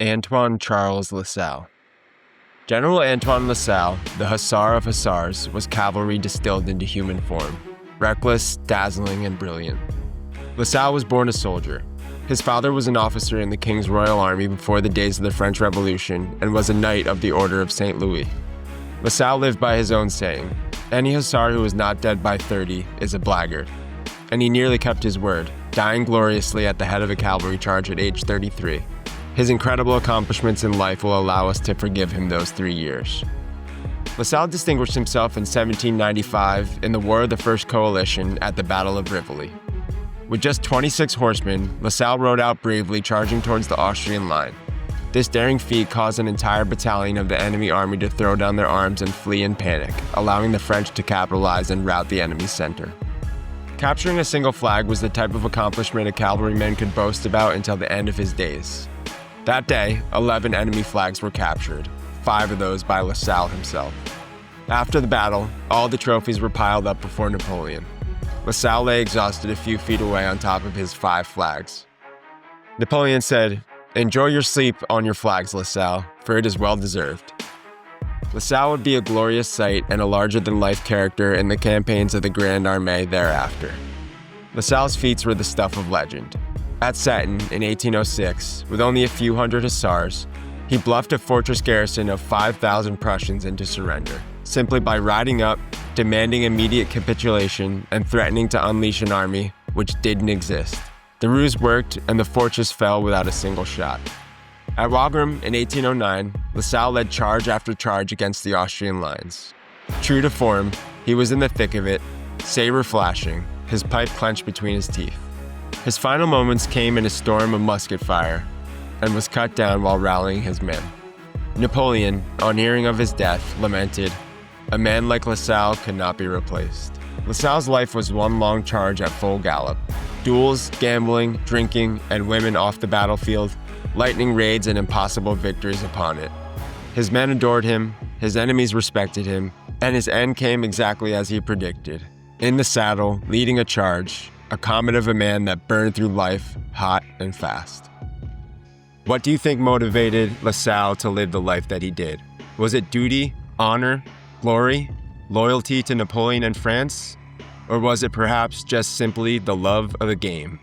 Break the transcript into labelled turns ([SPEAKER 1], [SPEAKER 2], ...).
[SPEAKER 1] Antoine Charles Lasalle. General Antoine Lasalle, the Hussar of Hussars, was cavalry distilled into human form, reckless, dazzling, and brilliant. Lasalle was born a soldier. His father was an officer in the King's Royal Army before the days of the French Revolution and was a knight of the Order of St. Louis. Lasalle lived by his own saying, "Any hussar who is not dead by 30 is a blackguard." And he nearly kept his word, dying gloriously at the head of a cavalry charge at age 33. His incredible accomplishments in life will allow us to forgive him those 3 years. Lasalle distinguished himself in 1795 in the War of the First Coalition at the Battle of Rivoli. With just 26 horsemen, Lasalle rode out bravely, charging towards the Austrian line. This daring feat caused an entire battalion of the enemy army to throw down their arms and flee in panic, allowing the French to capitalize and rout the enemy's center. Capturing a single flag was the type of accomplishment a cavalryman could boast about until the end of his days. That day, 11 enemy flags were captured, 5 of those by Lasalle himself. After the battle, all the trophies were piled up before Napoleon. Lasalle lay exhausted a few feet away on top of his 5 flags. Napoleon said, "Enjoy your sleep on your flags, Lasalle, for it is well deserved." Lasalle would be a glorious sight and a larger-than-life character in the campaigns of the Grande Armée thereafter. Lasalle's feats were the stuff of legend. At Stettin in 1806, with only a few hundred hussars, he bluffed a fortress garrison of 5,000 Prussians into surrender, simply by riding up, demanding immediate capitulation, and threatening to unleash an army which didn't exist. The ruse worked, and the fortress fell without a single shot. At Wagram in 1809, Lasalle led charge after charge against the Austrian lines. True to form, he was in the thick of it, saber flashing, his pipe clenched between his teeth. His final moments came in a storm of musket fire, and was cut down while rallying his men. Napoleon, on hearing of his death, lamented, "A man like Lasalle could not be replaced." Lasalle's life was one long charge at full gallop. Duels, gambling, drinking, and women off the battlefield, lightning raids and impossible victories upon it. His men adored him, his enemies respected him, and his end came exactly as he predicted. In the saddle, leading a charge, a comet of a man that burned through life hot and fast. What do you think motivated Lasalle to live the life that he did? Was it duty, honor, glory, loyalty to Napoleon and France? Or was it perhaps just simply the love of the game?